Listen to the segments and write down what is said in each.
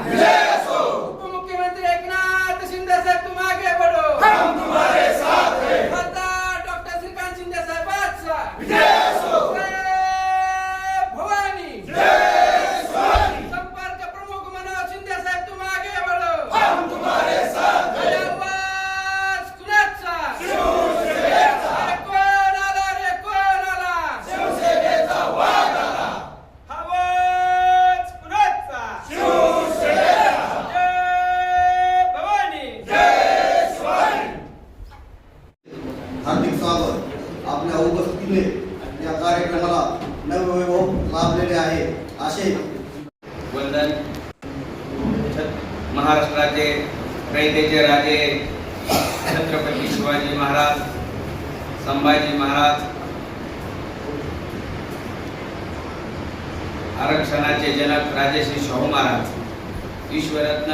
विजय असो। उपमुख्यमंत्री एकनाथ शिंदे साहेब तुम आगे बढ़ो, हम तुम्हारे साथ हैं। खासदार डॉक्टर श्रीकांत शिंदे साहेबांचा विजय असो। जय भवानी, जय शिवाजी। संपर्क प्रमुख मनोज शिंदे साहेब तुम आगे बढ़ो, हम तुम्हारे साथ हैं। आवाज कुणाचा? शिवसेनेचा। अरे कोण आला रे, कोण आला? शिवसेनेचा वाघ आला। आवाज कुणाचा? शिवसेनेचा। जय भवानी, जय शिवाजी। हार्दिक स्वागत. आपल्या उपस्थितीने या कार्यक्रमाला नववैभव लाभलेले आहे. असे वंदन. महाराष्ट्राचे कैदेचे राजे छत्रपती शिवाजी महाराज, संभाजी महाराज, आरक्षणाचे जनक राजश्री शाहू महाराज, विश्वरत्न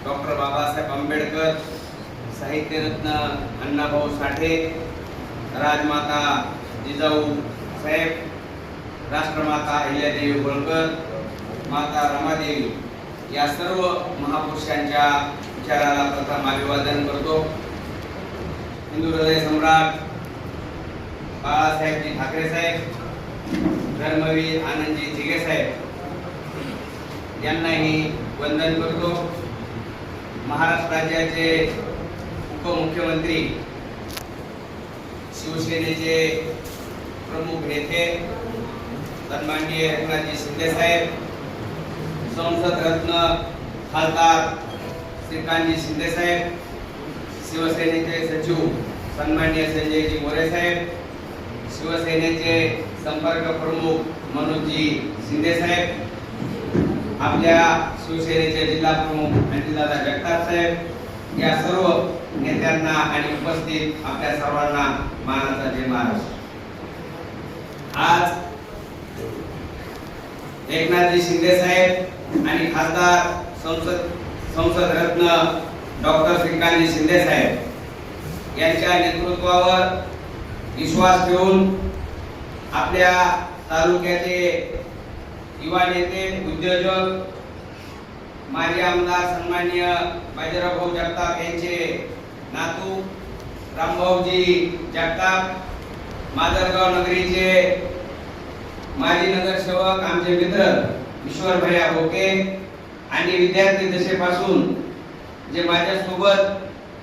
डॉक्टर बाबासाहेब आंबेडकर, साहित्यरत्न अण्णाभाऊ साठे, राजमाता जिजाऊ साहेब, राष्ट्रमाता अहिल्यादेवी होळकर, माता रमादेवी या सर्व महापुरुषांच्या विचाराला प्रथम अभिवादन करतो. हिंदू हृदय सम्राट बाळासाहेबजी ठाकरे साहेब, धर्मवीर आनंदजी जिगे साहेब यांनाही वंदन करतो. महाराष्ट्र राज्याचे उपमुख्यमंत्री, शिवसेनेचे प्रमुख नेते सन्माननीय एकनाथजी शिंदे साहेब, संसद रत्न खासदार श्रीकांतजी शिंदे साहेब, शिवसेनेचे सचिव सन्माननीय संजयजी मोरे साहेब, शिवसेनेचे संपर्क प्रमुख मनोजजी शिंदे साहेब, आपल्या शिवसेनेचे जिल्हा प्रमुख अनिलदादा जगताप साहेब, या सर्व नेत्यांना आणि उपस्थित आपल्या सर्वांना मानाचा जय महाराष्ट्र. आज एकनाथजी शिंदे साहेब आणि खासदार संसद रत्न डॉक्टर श्रीकांतजी शिंदे साहेब यांच्या नेतृत्वावर विश्वास ठेवून आपल्या तालुक्याचे युवा नेते, उद्योजक, माजी आमदार सन्माननीय बाजीराव जगताप यांचे नातू रामभाऊजी जगताप, माजलगाव नगरीचे माजी नगरसेवक, आमचे मित्र ईश्वर भैया भोके आणि विद्यार्थी दशेपासून जे माझ्या सोबत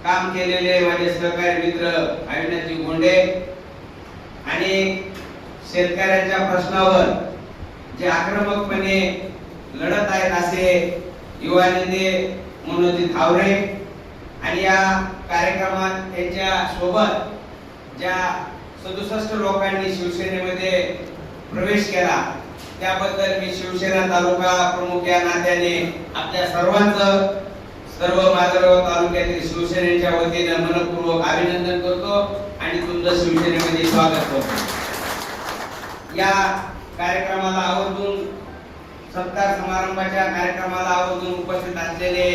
काम केलेले माझे सहकारी मित्र अविनाशजी गोंडे आणि शेतकऱ्यांच्या प्रश्नावर जे आक्रमकपणे लढत आहेत असे युवा नेते मनोज थावरे आणि या कार्यक्रमात त्यांच्या सोबत ज्या 67 लोकांनी शिवसेनेमध्ये प्रवेश केला त्याबद्दल मी शिवसेना तालुका प्रमुख या नात्याने आपल्या सर्वांचं, सर्व माजलगाव तालुक्यातील शिवसेनेच्या वतीने मनपूर्वक अभिनंदन करतो आणि तुमचं शिवसेनेमध्ये स्वागत करतो. या कार्यक्रमाला आवर्जून, सत्कार समारंभाच्या कार्यक्रमाला आवर्जून उपस्थित असलेले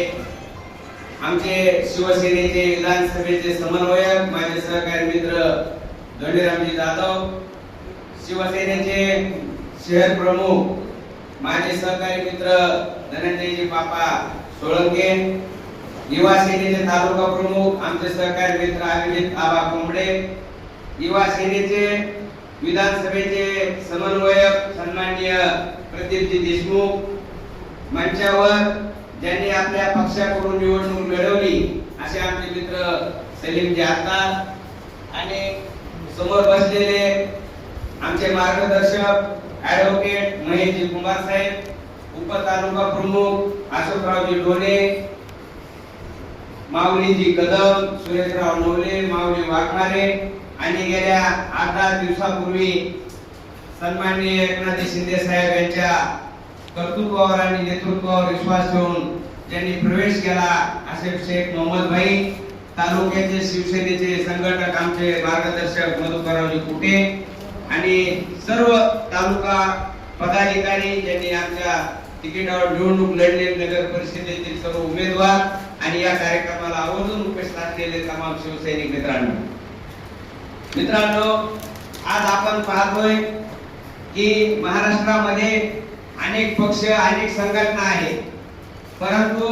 आमचे शिवसेनेचे विधानसभेचे समन्वयक, माझे सहकारी मित्र धोंडीरामजी जाधव, शिवसेनेचे शहर प्रमुख माझे सहकारी मित्र धनंजयजी बापा सोळंके, युवा सेनेचे तालुका प्रमुख आमचे सहकारी मित्र अभिजित आबा कोंबडे, युवा सेनेचे विधानसभेचे समन्वयक सन्माननीय प्रदीपजी देशमुख, मंचावर ज्यांनी आपल्या पक्षाकडून निवडणूक लढवली असे आमचे मित्र सलीमजी आत्तार आणि समोर बसलेले आमचे मार्गदर्शक ॲडव्होकेट महेशजी कुमार साहेब, उपतालुका प्रमुख अशोकरावजी डोले, माऊलीजी कदम, सुरेशराव नवले, माऊली वाघमारे आणि गेल्या 8-10 दिवसापूर्वी सन्माननीय एकनाथजी शिंदे साहेब यांच्या कर्तृत्वावर आणि नेतृत्वावर विश्वास ठेवून ज्यांनी प्रवेश केला असे शेख मोहम्मद भाई, तालुक्याचे शिवसेनेचे संघटक आमचे मार्गदर्शक मधुकररावजी कुटे आणि सर्व तालुका पदाधिकारी ज्यांनी आमच्या तिकिटावर निवडणूक लढलेले नगर परिषदेतील सर्व उमेदवार आणि या कार्यक्रमाला आवर्जून उपस्थित असलेले तमाम शिवसैनिक मित्रांनो, आज आपण पाहतोय की महाराष्ट्रामध्ये अनेक पक्ष, अनेक संघटना आहेत परंतु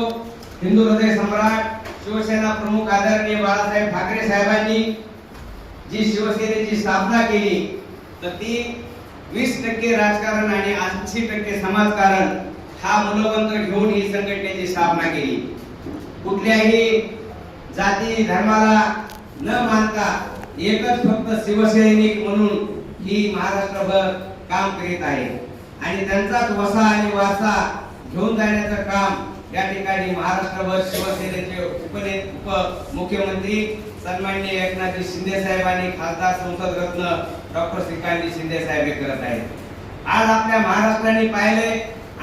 हिंदू हृदय सम्राट शिवसेना प्रमुख आदरणीय बाळासाहेब ठाकरे साहेबांनी जी शिवसेनेची स्थापना केली तर ती 20% राजकारण आणि 80% समाजकारण हा मूलमंत्र घेऊन ही संघटनेची स्थापना केली. कुठल्याही जाती धर्माला न मानता एकच फक्त शिवसैनिक म्हणून ही महाराष्ट्रभर काम करीत आहे आणि त्यांचाच वसा आणि वारसा घेऊन जाण्याचं काम या ठिकाणी महाराष्ट्रभर शिवसेनेचे उपमुख्यमंत्री सन्माननीय एकनाथजी शिंदे साहेब आणि खासदार संसद रत्न डॉक्टर श्रीकांतजी शिंदे साहेब करत आहेत. आज आपल्या महाराष्ट्राने पाहिले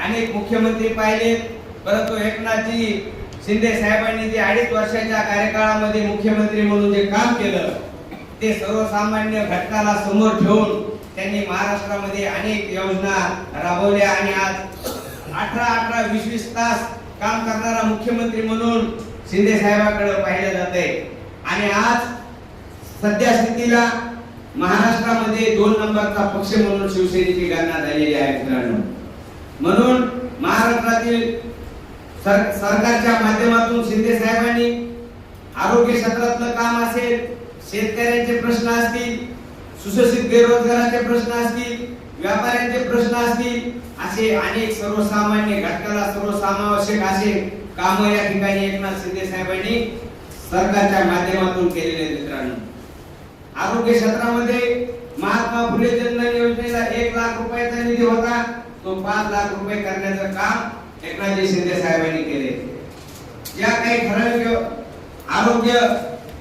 अनेक मुख्यमंत्री पाहिले, परंतु एकनाथजी शिंदे साहेबांनी जे 2.5 वर्षाच्या कार्यकाळामध्ये मुख्यमंत्री म्हणून जे काम केलं ते सर्वसामान्य घटकाला समोर ठेवून त्यांनी महाराष्ट्रामध्ये अनेक योजना राबवल्या आणि आज 18-20 तास काम करणारा मुख्यमंत्री म्हणून शिंदे साहेबांकडे पाहिलं जाते. आणि आज सध्या स्थितीला महाराष्ट्रामध्ये 2 नंबरचा पक्ष म्हणून शिवसेनेची गणना झालेली आहे मित्रांनो. म्हणून महाराष्ट्रातील सरकारच्या माध्यमातून शिंदे साहेबांनी आरोग्य क्षेत्रातलं काम असेल, शेतकऱ्यांचे प्रश्न असतील, सुशिक्षित बेरोजगारांचे प्रश्न असतील, व्यापाऱ्यांचे प्रश्न असतील, असे अनेक सर्वसामान्य घटकाला सर्वसमावेशक असे काम या ठिकाणी एकनाथ शिंदे साहेबांनी सरकारच्या माध्यमातून केलेले मित्रांनो. आरोग्य क्षेत्रामध्ये महात्मा फुले जनधन योजनेला 1 लाख रुपयाचा निधी होता, तो 5 लाख रुपये करण्याचं काम एकनाथजी शिंदे साहेबांनी केले. ज्या काही ठराविक आरोग्य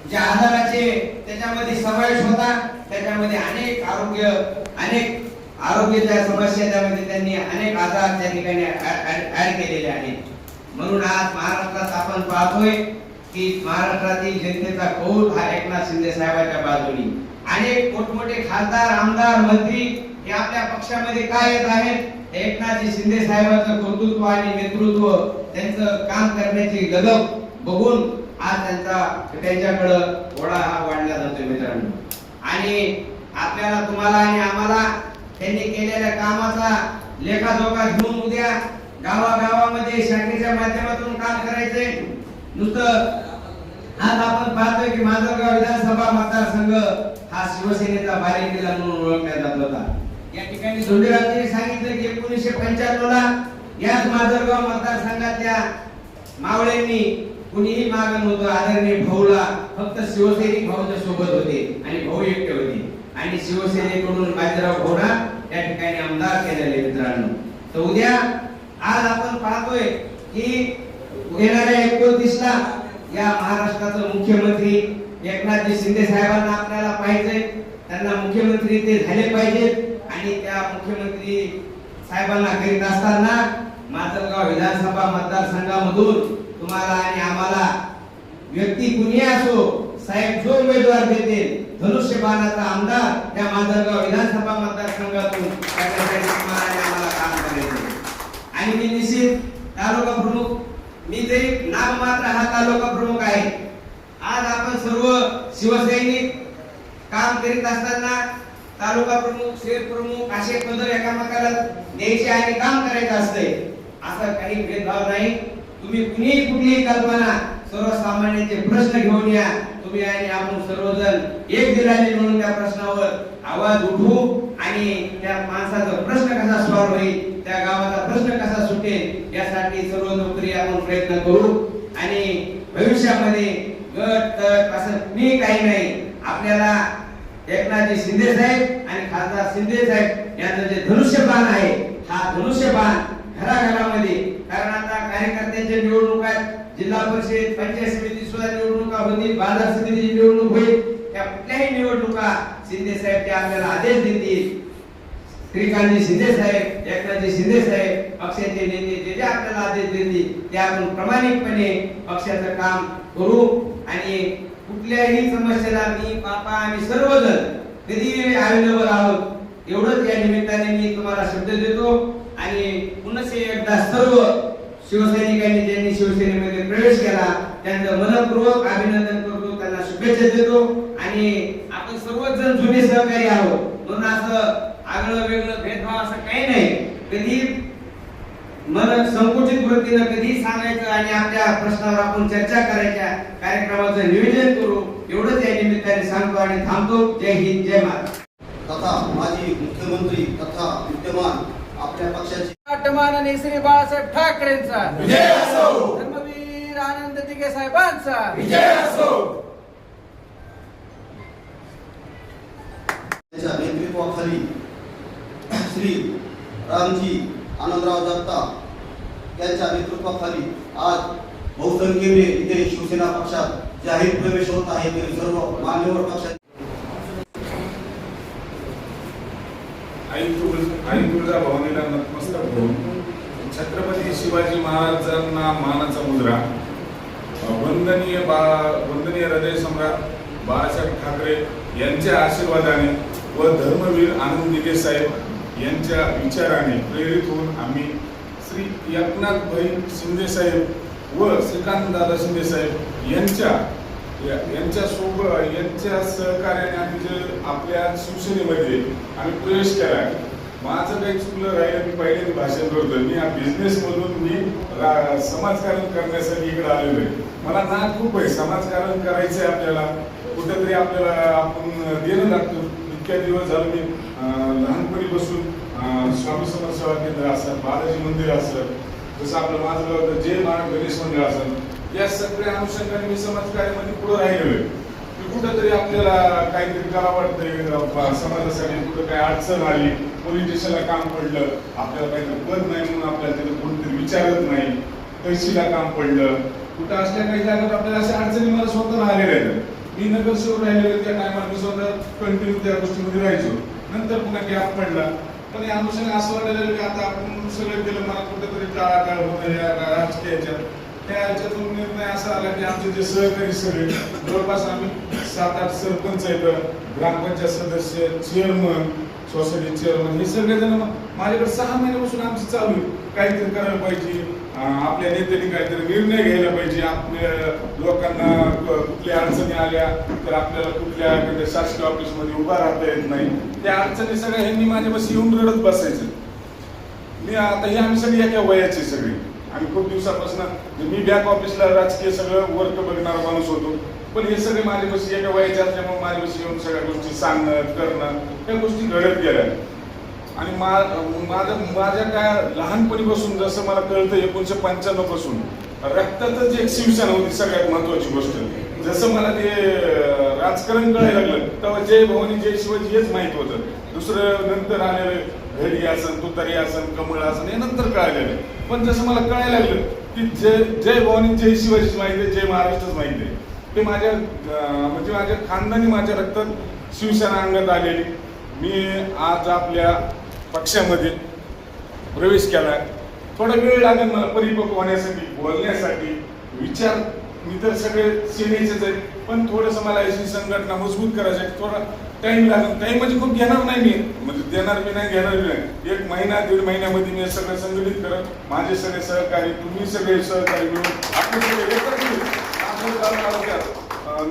ज्या आजाराचे त्याच्यामध्ये समावेश होता त्याच्यामध्ये अनेक आरोग्याच्या समस्या त्यामध्ये त्यांनी अनेक आजार त्या ठिकाणी ऍड केलेले आहेत. म्हणून आज महाराष्ट्रात आपण पाहतोय की महाराष्ट्रातील जनतेचा कौल हा एकनाथ शिंदे साहेबांच्या बाजूनी. अनेक मोठमोठे खासदार, आमदार, मंत्री हे आपल्या पक्षामध्ये काय येत आहेत, एकनाथजी शिंदे साहेबांचं कर्तृत्व आणि नेतृत्व, त्यांचं काम करण्याची लगब बघून आज त्यांच्याकडे ओढा हा वाढला जातोय मित्रांनो. आणि आपल्याला, तुम्हाला आणि आम्हाला त्यांनी केलेल्या कामाचा लेखाजोखा घेऊन उद्या गावागावामध्ये शाखेच्या माध्यमातून काम करायचे. नुसतं आज आपण पाहतोय की माजलगाव विधानसभा मतदारसंघ हा शिवसेनेचा बालेकिल्ला म्हणून ओळखला जात होता. या ठिकाणी धोंडेरावांनी सांगितलं की 1995 ला याच माजलगाव मतदारसंघातल्या मावळ्यांनी कुणीही मागण होतं, आदरणीय भाऊला फक्त शिवसैनिक भाऊच्या सोबत होते आणि भाऊ एकटे होते आणि शिवसेनेकडून बाजीराव भाऊना या ठिकाणी आमदार केलेले मित्रांनो. तर उद्या आज आपण पाहतोय की येणाऱ्या 29 ला या महाराष्ट्राचे मुख्यमंत्री एकनाथजी शिंदे साहेबांना आपल्याला पाहिजे, त्यांना मुख्यमंत्री ते झाले पाहिजेत. आणि त्या मुख्यमंत्री साहेबांना करीत असताना माजलगाव विधानसभा मतदारसंघामधून तुम्हाला आणि आम्हाला व्यक्ती कुणी असो, साहेब जो उमेदवार देतील, धनुष्यबाणाचा आमदार त्या माजलगाव विधानसभा मतदारसंघातून आम्हाला काम करायचे. आणि मी निश्चित तालुका प्रमुख, मी जरी नाम मात्र हा तालुका प्रमुख आहे, आज आपण सर्व शिवसैनिक काम करीत असताना तालुका प्रमुख, शहर प्रमुख असे पद एकामेकाला द्यायचे आणि काम करायचं असते. असं काही भेदभाव नाही. तुम्ही कुठलीही कल्पना, सर्वसामान्यांचे प्रश्न घेऊन या, तुम्ही आणि आपण सर्वजण एक दिलाने म्हणून त्या प्रश्नावर आवाज उठवू आणि त्या माणसाचा प्रश्न कसा सॉल्व्ह होईल, त्या गावाचा प्रश्न कसा सुटेल यासाठी सर्वतोपरी आपण प्रयत्न करू. आणि भविष्यामध्ये गट तट असं मी काही नाही, आपल्याला एकनाथजी शिंदे साहेब आणि खासदार शिंदे साहेब यांचं जे धनुष्यबाण आहे, हा धनुष्यबाण घराघरामध्ये, कारण आता कार्यकर्त्यांच्या निवडणूक आहेत, जिल्हा परिषद, पंचायत समिती सुद्धा निवडणुका होतील, बाजार समितीची निवडणूक होईल. त्या कुठल्याही निवडणुका शिंदे साहेब ते आपल्याला आदेश देतील. श्रीकांतजी शिंदे साहेब, एकनाथजी शिंदे साहेब, पक्षाचे नेते जे आपल्याला आदेश देतील ते आपण प्रामाणिकपणे पक्षाचं काम करू. आणि कुठल्याही समस्येला मी, पापा, आम्ही सर्वजण कधी अवेलेबल आहोत एवढंच या निमित्ताने मी तुम्हाला शब्द देतो. आणि पुन्हा एकदा सर्व शिवसैनिकांनी ज्यांनी शिवसेनेमध्ये प्रवेश केला त्यांचं मनपूर्वक अभिनंदन करतो, त्यांना शुभेच्छा देतो. आणि आपण सर्वच जण जुने सहकारी आहोत म्हणून असं आगळं वेगळं भेदभाव असं काही नाही. कधी मन संकुचित वृत्तीनं कधी सांगायचं आणि आपल्या प्रश्नावर आपण चर्चा करायच्या कार्यक्रमाचं नियोजन करू एवढंच या निमित्ताने सांगतो आणि थांबतो. जय हिंद, जय महाराष्ट्र. तथा माजी मुख्यमंत्री तथा विद्यमान आपल्या पक्षाचे नाट्यमाननी श्री बाळासाहेब ठाकरेंचा विजय असो. धर्मवीर आनंद दिघे साहेबांचा विजय असो. त्यांच्या नेतृत्वाखाली श्री रामजी आनंदराव जगताप यांच्या नेतृत्वाखाली आज बहुसंख्येने इथे शिवसेना पक्षात जाहीर प्रवेश होत आहे. तरी सर्व मान्यवर पक्षात आई तुळजाभवानीला नतमस्तक होऊन छत्रपती शिवाजी महाराजांना मानाचा मुद्रा, वंदनीय हृदय सम्राट बाळासाहेब ठाकरे यांच्या आशीर्वादाने व धर्मवीर आनंद दिघे साहेब यांच्या विचाराने प्रेरित होऊन आम्ही श्री एकनाथ भाई शिंदे साहेब व श्रीकांत दादा शिंदे साहेब यांच्या सहकार्याने आम्ही जे आपल्या शिवसेनेमध्ये आम्ही प्रवेश केला आहे. माझं काही चुकलं राहिलं, मी पहिल्यांदा भाषण करतो. मी या बिझनेसमधून मी समाजकारण करण्यासाठी इकडे आलेलो आहे. मला नाद खूप आहे, समाजकारण करायचं आहे आपल्याला, कुठेतरी आपल्याला आपण देणं लागतो. इतक्या दिवस झालं मी लहानपणीपासून स्वामी समर्थ सेवा केंद्र असेल, बालाजी मंदिर असेल, जसं आपलं माझं जय महाराज गणेश मंदिर असेल, या सगळ्या अनुषंगाने मी समाजकार्यामध्ये पुढे राहिलेलो आहे. कुठेतरी आपल्याला काहीतरी करावं वाटतंय समाजासाठी, कुठं काही अडचण आली, पोलीस स्टेशनला काम पडलं, आपल्याला काहीतरी पद नाही म्हणून आपल्याला तिथे कोणतरी विचारत नाही, तहसीलला काम पडलं, कुठं असल्या काही जागेवर आपल्याला अशा अडचणी मला स्वतः आलेल्या आहेत. मी नगरसेवक राहिलेलो त्या टायमाला मी स्वतः कंटिन्यू त्या गोष्टीमध्ये राहायचो. नंतर पुन्हा गॅप पडला, पण या अनुषंगाने असं वाटायला की आता आपण सगळं केलं, मला कुठेतरी टाळाटाळ होतं या राजकीय ह्याच्यात. त्या ह्याच्यातून निर्णय असा आला की आमचे जे सहकारी सगळे जवळपास आम्ही 7-8 सरपंच आहेत, ग्रामपंचायत सदस्य, चेअरमन, सोसायटी चेअरमन, हे सगळेजण माझ्याकडे 6 महिन्यापासून आमची चालू काहीतरी करायला पाहिजे, आपल्या नेत्यांनी काहीतरी निर्णय घ्यायला पाहिजे, आपल्या लोकांना कुठल्या अडचणी आल्या तर आपल्याला कुठल्या शासकीय ऑफिसमध्ये उभा राहता येत नाही, त्या अडचणी सगळ्या ह्यांनी माझ्यापाशी येऊन रडत बसायचं. मी आता हे आम्ही सगळे एका वयाचे सगळे, आम्ही खूप दिवसापासून मी बॅक ऑफिसला राजकीय सगळं वर्क बघणारा माणूस होतो, पण हे सगळे माझ्यापाशी एका वयाचे असल्यामुळे माझ्यापाशी येऊन सगळ्या गोष्टी सांगणं करणं त्या गोष्टी घडत गेल्या. आणि माझ्या काय लहानपणीपासून जसं मला कळतं 1995 पासून रक्तातच एक शिवसेना होती सगळ्यात महत्वाची गोष्ट. जसं मला ते राजकारण कळायला लागलं तेव्हा जय भवानी जय शिवाजी हेच माहित होतं. दुसरं नंतर आलेलं घडी आसन, तुतारी आसन, कमळ आसन हे नंतर कळालेलं. पण जसं मला कळायला लागलं की जय भवानी जय शिवाजीच माहिती आहे, जय महाराष्ट्रच माहिती आहे, ते माझ्या म्हणजे माझ्या खानदानी माझ्या रक्तात शिवसेना अंगात आलेली. मी आज आपल्या पक्षामध्ये प्रवेश केला. थोडा वेळ लागेल मला परिपक्व होण्यासाठी, बोलण्यासाठी. विचार मी तर सगळे सेनेचेच आहेत, पण थोडंसं मला अशी संघटना मजबूत करायसाठी थोडा टाइम लागेल. टाइम म्हणजे खूप घेणार नाही मी, म्हणजे देणार मी नाही, घेणार मी नाही. 1 महिना 1.5 महिन्यामध्ये मी सगळं संघटित करत, माझे सगळे सहकारी, तुम्ही सगळे सहकारी मिळून आपले सगळे एकत्र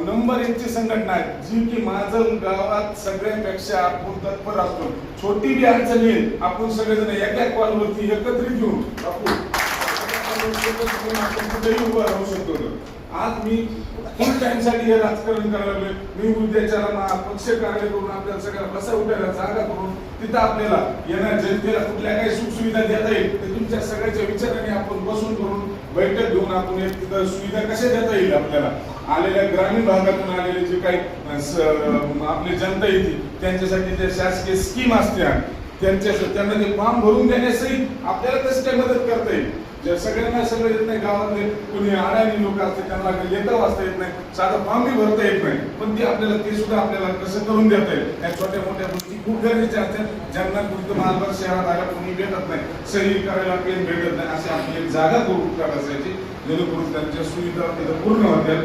नंबर 1 ची संघटना आहे जी की माझं गावात सगळ्यांपेक्षा आपण तत्पर असतो. छोटी बी अडचण येईल, आपण सगळेजण एका कॉलवरती एकत्रित घेऊन आपण कुठेही उभं राहू शकतो. आज मी फुल टाइम साठी हे राजकारण करायला लागले. मी उद्याच्याला पक्ष कार्य करून आपल्याला सगळ्यांना बसा उठायला जागा करून तिथं आपल्याला येणार जनतेला कुठल्या काही सुखसुविधा देता येईल ते तुमच्या सगळ्याच्या विचाराने आपण बसून करून बैठक घेऊन आपण एक तिथं सुविधा कशा देता येईल आपल्याला आलेल्या ग्रामीण भागातून आलेले जे काही आपली जनता येते त्यांच्यासाठी जे शासकीय स्कीम असते त्यांना ते फॉर्म भरून देण्यासहित आपल्याला कसं काही मदत करता येईल. जर सगळ्यांना सगळं येत नाही, गावातले कुणी अडाणी लोक असते त्यांना लिहिता वाचता येत नाही, साधं फॉर्म बी भरता येत नाही, पण ते आपल्याला ते सुद्धा आपल्याला कसं करून देता येईल. या छोट्या मोठ्या गोष्टी खूप गरजेच्या असतात ज्यांना कुठं मालभर शहरात आल्या कोणी भेटत नाही, सही करायला पेन भेटत नाही, अशी आपली एक जागा करून असायची जेणेकरून त्यांच्या सुविधा तिथं पूर्ण होत्या.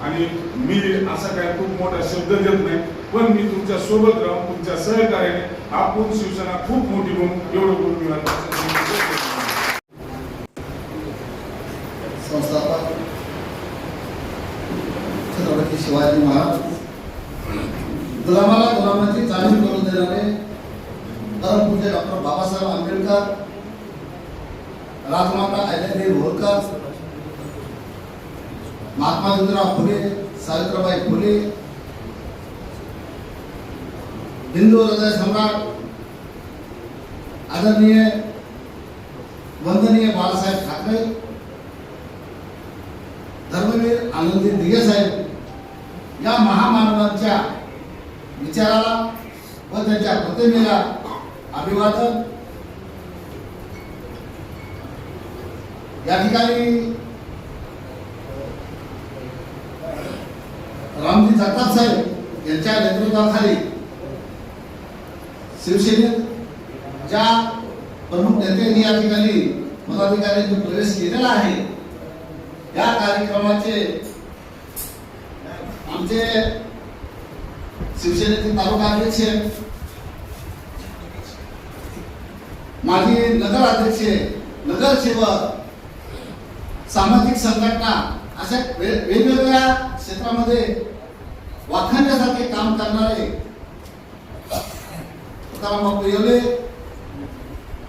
आणि मी असा काय खूप मोठा शब्द देत नाही, पण मी तुमच्या सोबत राहून तुमच्या सहकार्याने आपण शिवसेना खूप मोठी म्हणून एवढं करून मी संस्थापक छत्रपती शिवाजी महाराज गुलामाला गुलामाची जाणीव करून देणारे परमपूज्य डॉक्टर बाबासाहेब आंबेडकर राजमाता अहिल्यादेवी होळकर, महात्मा ज्योतिराव फुले, सावित्रीबाई फुले, हिंदू हृदय सम्राट आदरणीय वंदनीय बाळासाहेब ठाकरे, धर्मवीर आनंदी दिघे साहेब या महामानवांच्या विचाराला व त्यांच्या प्रतिमेला अभिवादन. या ठिकाणी रामजी जगताप साहेब यांच्या नेतृत्वाखाली शिवसेनेत ज्या प्रमुख नेत्यांनी या ठिकाणी पदाधिकाऱ्यांनी प्रवेश केलेला आहे, या कार्यक्रमाचे आमचे शिवसेनेचे तालुका अध्यक्ष, माजी नगर अध्यक्ष, नगरसेवक, सामाजिक संघटना अशा वेगवेगळ्या क्षेत्रामध्ये वाखाणण्यासाठी काम करणारे तुकाराम येवले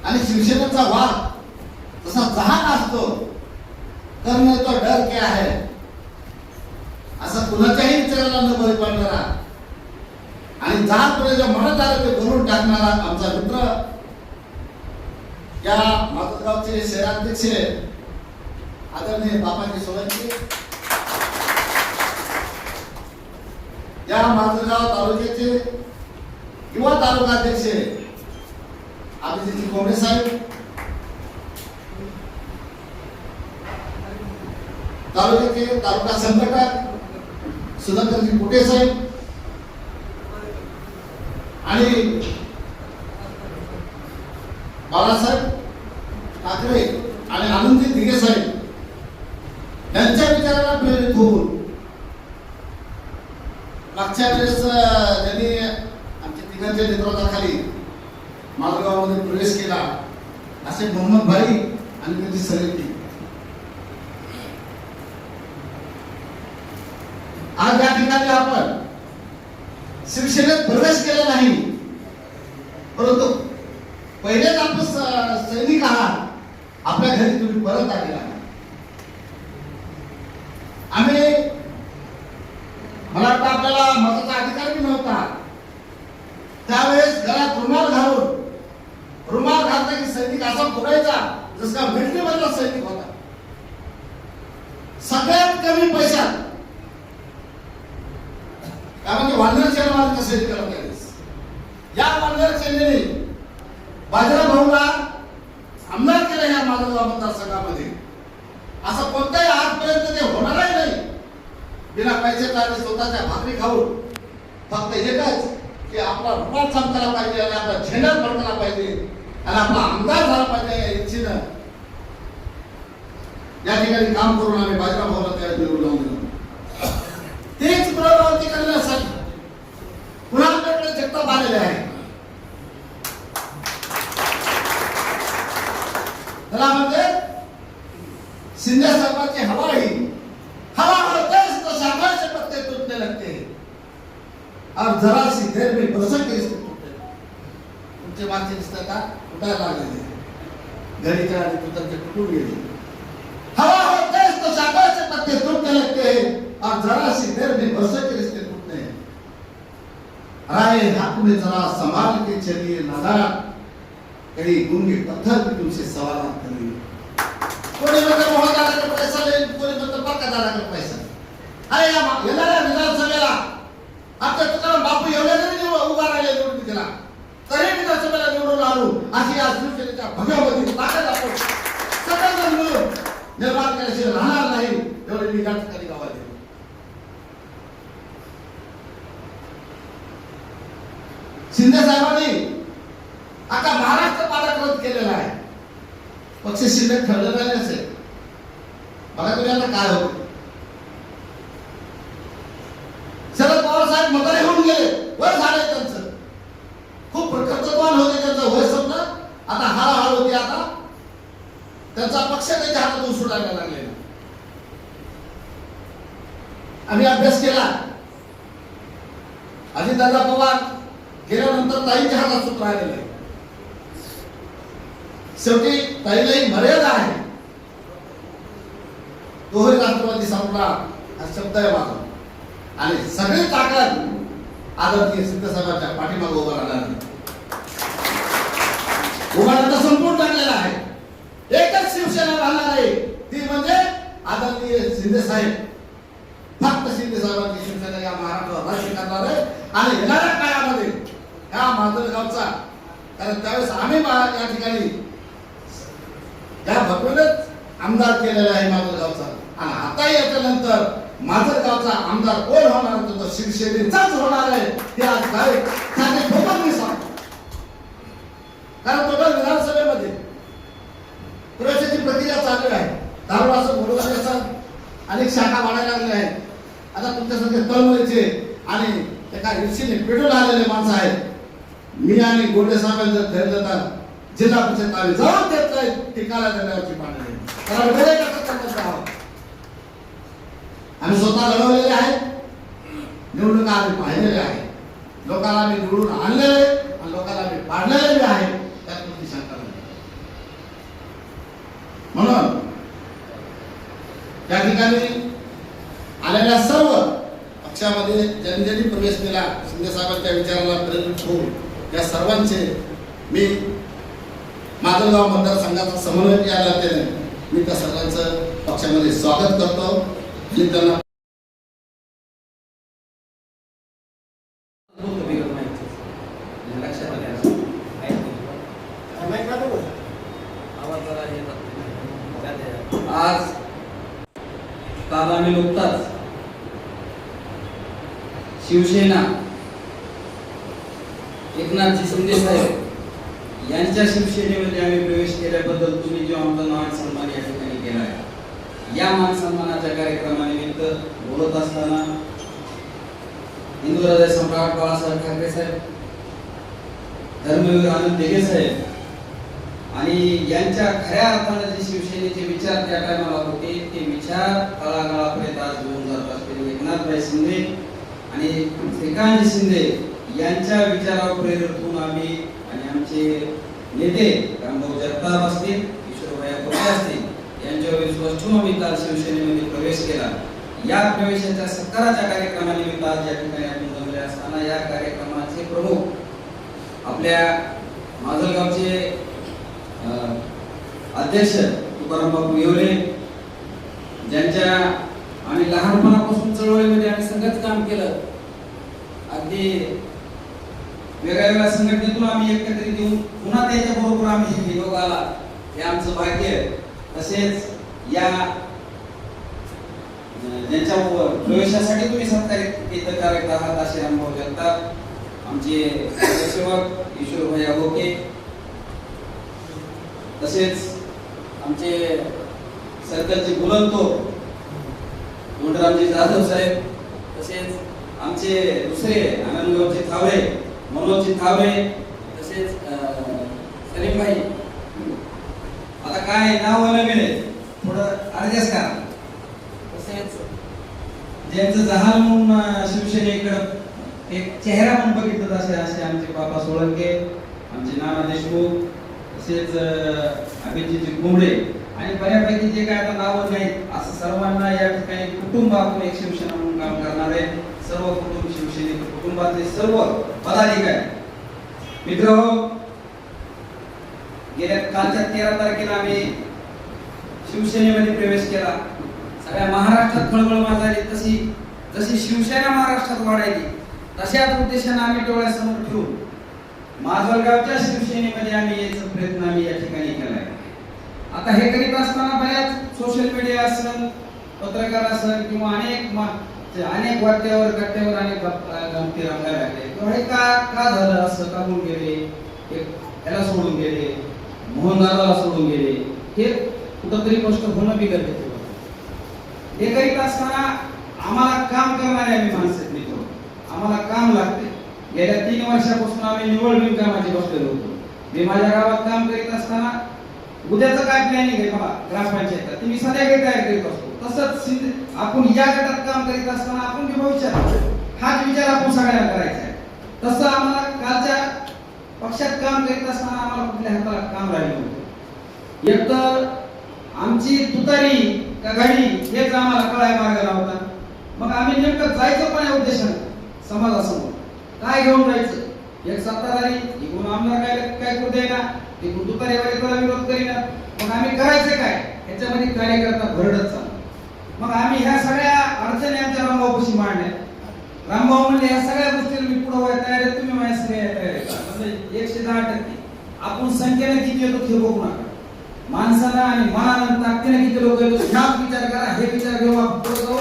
आणि शिवसेनेचा वाद जसा जहान असतो, करणे तो डर क्या है, असं कुणाच्याही विचाराला न बळी पडणारा आणि जहानपणे जे मनात आलं ते बोलून टाकणारा आमचा मित्र, या माजलगावचे शहराध्यक्ष आदरणीय बाबाजी सोळंकी, या माजलगाव तालुक्याचे युवा तालुका अध्यक्ष अभिजित कोंबडे साहेब, तालुक्याचे तालुका संघटक सुधाकरजी कुटे साहेब आणि बाळासाहेब ठाकरे आणि आनंदी दिघे साहेब यांच्या विचाराला प्रेरित होऊन मागच्या वेळेस त्यांनी आमच्या तिघांच्या नेतृत्वाखाली मालगावमध्ये प्रवेश केला, असे मोहम्मद भाई आणि त्यांची सगळी. आज या ठिकाणी आपण शिवसेनेत प्रवेश केला नाही, परंतु पहिलेच आपण सैनिक आहात, आपल्या घरी तुम्ही परत आलेला आहात. आम्ही मला वाटतं आपल्याला मताचा अधिकार बी नव्हता, त्यावेळेस गळ्यात रुमाल घातला की सैनिक असा फुगायचा जस का मिलिटरीमधला सैनिक होता. सगळ्यात कमी पैशात त्यामध्ये वानर सेना सैनिक करत आहे. या वानर सेनेने बाजीराव भाऊला आमदार केलं या माजलगाव मतदारसंघामध्ये. असं कोणत्याही आजपर्यंत ते होणारही नाही. बिना पैशाचा आणि स्वतःच्या भाकरी खाऊन फक्त एकच की आपला रुमाल चमकायला पाहिजे आणि आपला झेंडा फडकला पाहिजे आणि आपला आमदार झाला पाहिजे या इच्छेनं या ठिकाणी काम करून आम्ही बाजीराव भाऊला त्या निवडून लावून दिलं. तेच प्रवृत्ती करण्यासाठी पुन्हा आपल्याकडे जगताप आलेले आहे. त्याला म्हणते शिंदे साहेबांची हवा होते तो शाखा से पत्ते टूटने लगते हैं और जरा सी देर में बरसत के रिश्ते टूटते. तुमचे मागचे रिश्ते का तुटायला लागलेले, घडीच्या आणि पुतरचे तुटून गेले. हवा होते तो शाखा से पत्ते टूटने लगते हैं और जरा सी देर में बरसत के रिश्ते टूटते हैं. राय हाथ में जरा संभाल के चलिए नजारा, कहीं गूंगे पत्थर भी तुमसे सवाल करेंगे. कोणी म्हणतं मोहदाराकडे पैसा नाही, कोणी म्हणतं पक्कादाराकडे पैसा. अरे या येणाऱ्या विधानसभेला आपल्या तुकाराम बापू एवढ्या जरी उभा राहिले निवडून दिला तरी विधानसभेला निवडून आलो अशी आज शिवसेनेच्या भव्यामध्ये ताकद आपण सगळेजण मिळून निर्माण करायची राहणार नाही एवढे मी या ठिकाणी गावाले. शिंदे साहेबांनी आता महाराष्ट्र पादाक्रत केलेला आहे. पक्ष शिल्लक ठरलेला नाही असेल. बघा तुम्ही आता काय होतं. शरद पवार साहेब म्हातारे होऊन गेले, वय झाले त्यांचं, खूप कर्तृत्ववान होते, त्यांचं वय संपलं. आता हळूहळू ते आता त्यांचा पक्ष त्यांच्या हातातून सुटायला लागलेला. आम्ही अभ्यास केला. अजितदादा पवार गेल्यानंतर ताईंच्या हातात सूट राहिलेलं आहे. शेवटी ताईलाही मर्यादा आहे. तोही राष्ट्रवादी संपला हा शब्द आहे माझा. आणि सगळी ताकद आदरणीय सिद्धसाहेबांच्या पाठीमागे उभा राहणार आहे. उभारता संपूर्ण टाकलेला आहे. एकच शिवसेना राहणार आहे, ती म्हणजे आदरणीय शिंदे साहेब. फक्त शिंदे साहेबांची शिवसेना या महाराष्ट्रावर राज्य करणार आहे. आणि येणाऱ्या काळामध्ये ह्या माजलगावचा, कारण त्यावेळेस आम्ही या ठिकाणी त्या भगवतच आमदार केलेला आहे माजलगावचा. आणि आता याच्यानंतर माजलगावचा आमदार कोण होणार तो शिवसेनेचाच होणार आहे. हे आज काय मी सांगतो. कारण टोटल विधानसभेमध्ये प्रवेशाची प्रक्रिया चालू आहे. दारुडाचं बोलवण्याचा अनेक शाखा वाढायला लागल्या आहेत. आता तुमच्यासारखे तळमळीचे आणि एका ईर्षेने पेटून आलेले माणसं आहेत. मी आणि गोडे साहेबांनी जर धैर्य तर जिल्हा परिषद आम्ही जाऊन देत नाही ठिकाणा देण्यावरची पाणी नाही. कारण वेळे कसं आहोत आम्ही स्वतः लढवलेले आहेत. निवडणुका आम्ही पाहिलेल्या आहेत. लोकांना आम्ही निवडून आणलेले आणि लोकांना आम्ही पाडलेले आहे. त्यात कोणती शंका नाही. म्हणून त्या ठिकाणी आलेल्या सर्व पक्षामध्ये ज्यांनी ज्यांनी प्रवेश केला, शिंदे साहेबांच्या विचाराला प्रेरित होऊन या सर्वांचे मी माजलगाव मतदारसंघाचा समन्वयक या नात्याने मी त्या सर्वांचं पक्षामध्ये स्वागत करतो. आणि त्यांना आज काल आम्ही नुकताच शिवसेना एकनाथजी शिंदे साहेब यांच्या शिवसेनेमध्ये आम्ही प्रवेश केल्याबद्दल तुम्ही जो आमचा मान सन्मान या ठिकाणी केला आहे, या मान सन्मानाच्या कार्यक्रमानिमित्त बोलत असताना हिंदू हृदय सम्राट बाळासाहेब ठाकरे साहेब, धर्मवीर आनंद दिघे साहेब आणि यांच्या खऱ्या अर्थाने जे शिवसेनेचे विचार त्या टायमाला होते ते विचार तळागाळापर्यंत आज घेऊन जात असलेले एकनाथभाई शिंदे आणि श्रीकांतजी शिंदे यांच्या विचारावर प्रेरित होऊन आम्ही आणि आमचे नेते रामभाऊ जगताप असतील, किशोरभाई कोटे असतील यांच्यावर विश्वास ठेवून आम्ही काल शिवसेनेमध्ये प्रवेश केला. या प्रवेशाच्या सत्काराच्या कार्यक्रमानिमित्त आज या ठिकाणी आपण जमले असताना या कार्यक्रमाचे प्रमुख आपल्या माजलगावचे अध्यक्ष तुकाराम बापू येवले, ज्यांच्या आम्ही लहानपणापासून चळवळीमध्ये आम्ही संघच काम केलं. अगदी वेगळ्या वेगळ्या संघटनेतून आम्ही एकत्रित येऊन पुन्हा त्याच्या बरोबर आम्ही योग आला, हे आमचं भाग्य. तसेच या ज्यांच्या प्रवेशासाठी तुम्ही सत्कारित करत आहात असे रामभाऊ जगताप, आमचे सेवक किशोरभाई अगोके, तसेच आमचे सर्कलचे बुलंतो गुंडरामजी जाधव साहेब, तसेच आमचे दुसरे आनंदगावचे थावरे मनोजजी थावरे, तसेच सलीम भाई. आता काय नाव नवीन आहे, थोडं ऍडजस्ट करा. तसेच ज्यांचं जहाल म्हणून शिवसेनेकडे एक चेहरा म्हणून बघितलं असे असे आमचे बाबा सोळंके, आमचे नाना देशमुख, तसेच अभिजित कुंबळे आणि बऱ्यापैकी जे काय आता नावं नाहीत असं सर्वांना या ठिकाणी कुटुंब आपण एक शिवसेना म्हणून काम करणारे सर्व कुटुंब शिवसेनेचे कुटुंबातले सर्व पदाधिकारी मित्रहो, गेल्या कालच्या 13 तारखेला आम्ही शिवसेनेमध्ये प्रवेश केला. सगळ्या महाराष्ट्रात खळबळ माजली. तशी जशी शिवसेना महाराष्ट्रात वाढायली तशाच उद्देशाने आम्ही डोळ्यासमोर ठेवून माजलगावच्या शिवसेनेमध्ये आम्ही याचा प्रयत्न आम्ही या ठिकाणी केलाय. आता हे करीत असताना बऱ्याच सोशल मीडिया असेल, पत्रकार असेल किंवा अनेक वाट्यावर गट्ट्यावर अनेक गमती रंगायला लागले. हे का झालं, असं का होऊन गेले, याला सोडून गेले, मोहनदादाला सोडून गेले, हे कुठंतरी गोष्ट होणं बी गरजेचं होतं. हे करीत असताना आम्हाला काम करणारे आम्ही माणसं मित्र, आम्हाला काम लागते. गेल्या 3 वर्षापासून आम्ही निवड बिनकामाची बसलेलो होतो. मी माझ्या गावात काम करीत असताना उद्याचं काय प्लॅनिंग आहे बघा ग्रामपंचायत ती मी सध्या तयार करीत असतो. तसंच आपण या गटात काम करीत असताना आपण जे भविष्यात हाच विचार आपण सगळ्यांना करायचा आहे. तसं आम्हाला कालच्या पक्षात काम करीत असताना आम्हाला कुठल्या हाताला काम राहिलं होतं. एक तर आमची तुतारी का गाडी हेच आम्हाला कळाय मार्ग नव्हता. मग आम्ही नेमकं जायचं पण या उद्देशाने समाजासमोर काय घेऊन जायचं. एक सत्ताधारी इकडून आमदार काय करू देईना, इकडून तुतारीवाले त्याला विरोध करीना. मग आम्ही करायचं काय, ह्याच्यामध्ये कार्यकर्ता भरडत चालला. मग आम्ही ह्या सगळ्या अडचणी आमच्या रामभाऊपाशी मांडल्या. रामभाऊ म्हणजे ह्या सगळ्या गोष्टी मी पुढे व्हायला तयार आहे, तुम्ही माझ्या सगळ्या तयार आहे. म्हणजे 110% आपण संख्येने किती येतो हे बघू नका, माणसाला आणि मनानं ताकदीने किती लोक येतो ह्याच विचार करा. हे विचार घेऊन आपण पुढे जाऊ.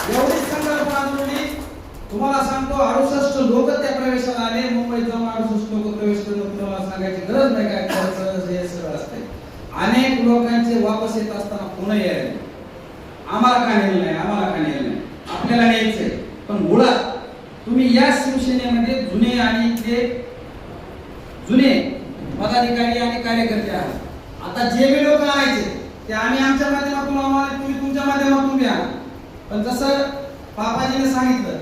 एवढीच संकल्पना जोडली. तुम्हाला सांगतो 68 लोक त्या प्रवेशाला आले. मुंबईत जाऊन 68 लोक प्रवेश करणं तुम्हाला सांगायची गरज नाही. काय खर्च हे सगळं असते. अनेक लोकांचे वापस येत असताना पुन्हा यायला आम्हाला का नेलं नाही, आम्हाला का नेलं नाही, आपल्याला न्यायचंय. पण मुळात तुम्ही या शिवसेनेमध्ये जुने आणि ते जुने पदाधिकारी आणि कार्यकर्ते आहात. आता जे बी लोक आणायचे ते आम्ही आमच्या माध्यमातून आम्हाला, तुम्ही तुमच्या माध्यमातून घ्या. पण जसं पापाजीने सांगितलं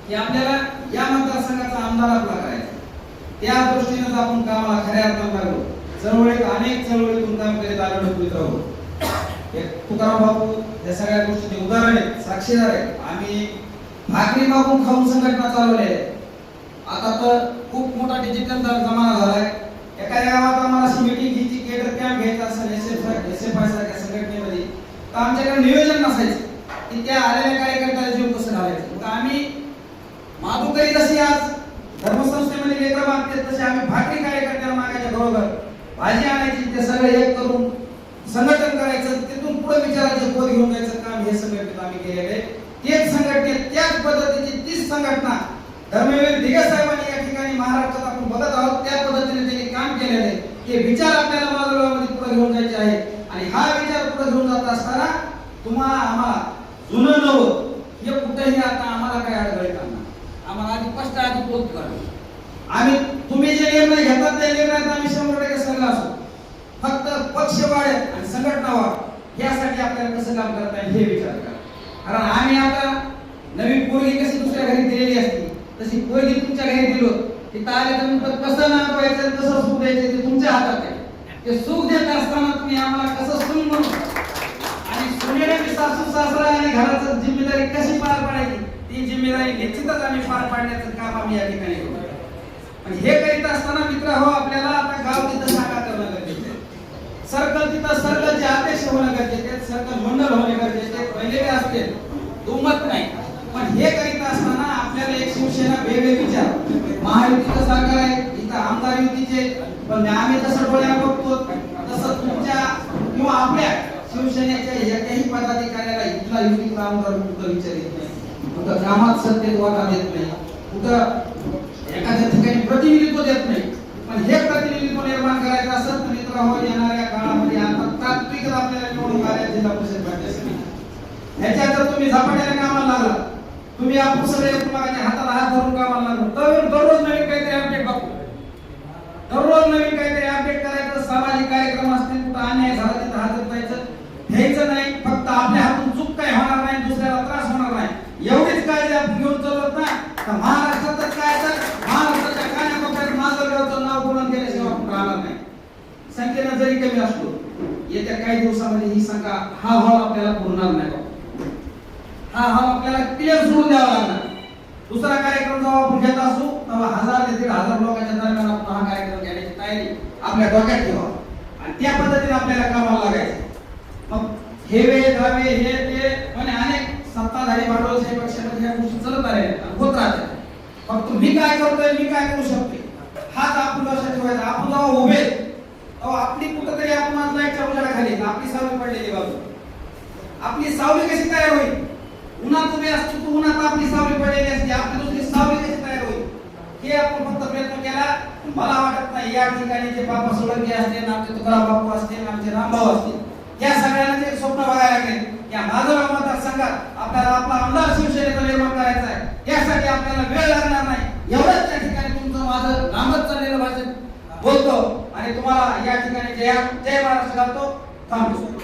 की आपल्याला या मतदारसंघाचा आमदार आपला करायचा, त्या दृष्टीने आपण कामाला खऱ्या अर्थानं लागलो. चळवळीत अनेक चळवळीतून काम करीत आलो मित्र. तुकाराम बापू या सगळ्या गोष्टीचे उदाहरण आहेत, साक्षीदार आहेत. आम्ही भाकरी मागून खाऊन संघटना चालवल्या आहेत. आता तर खूप मोठा डिजिटल जमाना झालाय. एखाद्या गावात आम्हाला अशी मीटिंग घ्यायची, केडर कॅम्प घ्यायचा असेल एसएफआय सारख्या संघटनेमध्ये, तर आमच्याकडे नियोजन नसायचं की त्या आलेल्या कार्यकर्त्याला जीव कसं घालायचं. तर आम्ही माधुकरी जशी आज धर्मसंस्थेमध्ये लेकरं मागते तसे आम्ही भाकरी कार्यकर्त्याला मागायच्या बरोबर भाजी आणायची, ते सगळं एक करून संघटन करायचं. तिथून पुढे विचारायचं, पद घेऊन जायचं काम हे संघटनेत आम्ही केलेलं आहे. तेच संघटनेत त्याच पद्धतीची तीच संघटना धर्मवीर दिघे साहेबांनी या ठिकाणी महाराष्ट्रात आपण बघत आहोत. त्या पद्धतीने त्यांनी काम केलेलं आहे. हे विचार आपल्याला माधवगावामध्ये पुढे घेऊन जायचे आहे. आणि हा विचार पुढे घेऊन जात असताना तुम्हाला आम्हाला जुनं नवं हे कुठेही आता आम्हाला काय अडगळे करणार, आम्हाला आधी स्पष्ट आधी पोत करा. आम्ही तुम्ही जे निर्णय घेतात त्या निर्णयात आम्ही 100% संघ असू. फक्त पक्ष वाढेल आणि संघटना वाढ यासाठी आपल्याला कसं काम करता येईल हे विचार करा. कारण आम्ही आता नवी पोरगी कशी दुसऱ्या घरी दिलेली असते तशी पोरगी तुमच्या घरी दिलो, तिथं आल्यानंतर कसं नांदवायचं, कसं सुख द्यायचं ते तुमच्या हातात आहे. ते सुख देत असताना तुम्ही आम्हाला कसं सुन म्हणून आणि सुनेने सासू सासरा आणि घराची जिम्मेदारी कशी पार पाडायची ती जिम्मेदारी निश्चितच आम्ही पार पाडण्याचं काम आम्ही या ठिकाणी करू. आणि हे करीत असताना मित्र हो, आपल्याला आता गाव तिथं शाखा करणं गरजेचं आहे. सर्कल तिथं सर्कलचे अध्यक्ष होणं गरजेचे आहे, सर्कल मंडळ होणे गरजेचे आहे. पहिले असते दुमत नाही. पण हे करीत असताना आपल्याला एक शिवसेना वेगळे विचार, महायुतीचं सरकार आहे, इथं आमदार युतीचे, पण आम्ही तसं डोळ्याला बघतो तसं तुमच्या किंवा आपल्या शिवसेनेच्या एकाही पदाधिकाऱ्याला इथला युतीचा आमदार कुठं विचार येत नाही, कुठं कामात सत्तेत वाटा देत नाही, कुठं एखाद्या ठिकाणी प्रतिनिधित्व देत नाही. पण हे प्रतिनिधित्व निर्माण करायचं असेल तर मित्र हो, येणाऱ्या काळामध्ये आता तात्विक आपल्याला निवडून आल्या जिल्हा परिषद समिती ह्याच्यात जर तुम्ही झपाट्याने कामाला लागला, तुम्ही आपण सगळे एकमेकांच्या हाताला हात धरून कामाला लागलो, तर दररोज नवीन काहीतरी अपडेट बघू, दररोज नवीन काहीतरी अपडेट करायचं. सामाजिक कार्यक्रम असतील, कुठं अन्याय झाला तिथं हात द्यायचं, घ्यायचं नाही. फक्त आपल्या हातून चूक काय होणार नाही, दुसऱ्याला त्रास होणार नाही एवढीच काळजी आपण घेऊन चालत ना, तर महाराष्ट्रात काय तर महाराष्ट्राच्या कानाकोपऱ्यात माजलगावचं नाव बुलंद केल्याशिवाय आपण राहणार नाही. संख्येनं जरी कमी असलो, येत्या काही दिवसामध्ये ही संख्या हा हॉल आपल्याला पुरणार नाही. हा हॉल आपल्याला क्लिअर सोडून द्यावा लागणार. दुसरा कार्यक्रम जेव्हा आपण घेत असू तेव्हा 1000 ते 1500 लोकांच्या दरम्यान आपण हा कार्यक्रम घेण्याची तयारी आपल्या डोक्यात ठेवा आणि त्या पद्धतीने आपल्याला कामाला लागायचं. मग हेवे दावे हे ते म्हणजे अनेक सत्ताधारी भांडवलशाही पक्षामध्ये ह्या गोष्टी चालत आल्या आणि होत राहतात. फक्त मी काय करतोय, मी काय करू शकते हाच आपण लक्षात ठेवायचा. आपण जेव्हा उभे तेव्हा आपली कुठंतरी आपण आज लाईटच्या उजेडाखाली आपली सावली पडलेली बाजू, आपली सावली कशी तयार होईल. उन्हात उभे असतो तू, उन्हात आपली सावली पडलेली असते, आपली दुसरी सावली कशी तयार होईल हे आपण फक्त प्रयत्न केला. मला वाटत नाही या ठिकाणी जे बापा सोळंकी असतील, आमचे तुकाराम बापू असतील, आमचे रामभाऊ असतील, या सगळ्यांना ते स्वप्न बघायला लागेल या माधवगाव मतदारसंघात आपल्याला आपला आमदार शिवसेनेचा निर्माण करायचा आहे. यासाठी आपल्याला वेळ लागणार नाही. एवढंच त्या ठिकाणी तुमचं माझं लांबच चाललेलं भाषण बोलतो आणि तुम्हाला या ठिकाणी जय महाराष्ट्र घालतो. थांबतो.